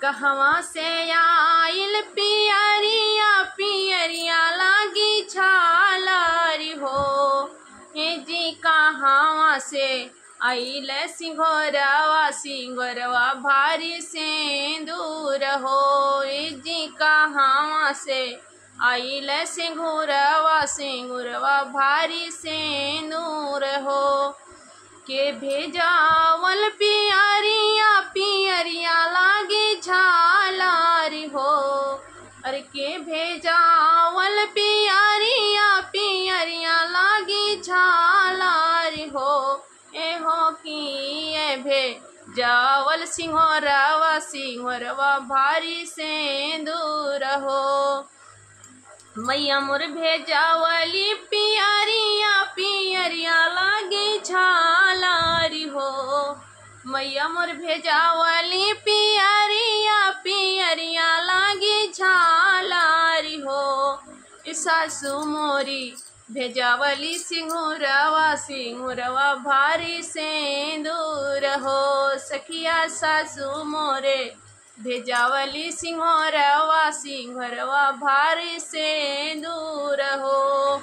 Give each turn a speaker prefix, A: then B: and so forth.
A: कहवा से आइल पियरिया पियरिया लागी झालर हो। हे जी कहवा से आइल सिंघोरवा सिंघोरवा भारी सिंदूर हो। हे जी कहवा से आइल सिंघोरवा सिंघोरवा भारी सिंदूर हो। के भेजावल पियरिया पियरिया लागे झालर हो। अरे के भेजावल पियरिया पियरिया लागे झालर हो। एहो की ए भेजावल सिंघोरवा सिंघोरवा भारी सिंदूर हो। मैया मोर भेजावली पियरिया पियरिया लागे झालर हो। मैया मोर भेजावली पियरिया पियरिया लागे झालर हो। सासू मोरी भेजावली सिंघोरवा सिंघोरवा भारी सिंदूर हो। सखिया सासू मोरे भेजावली सिंघोरवा सिंघोरवा भारी सिंदूर हो।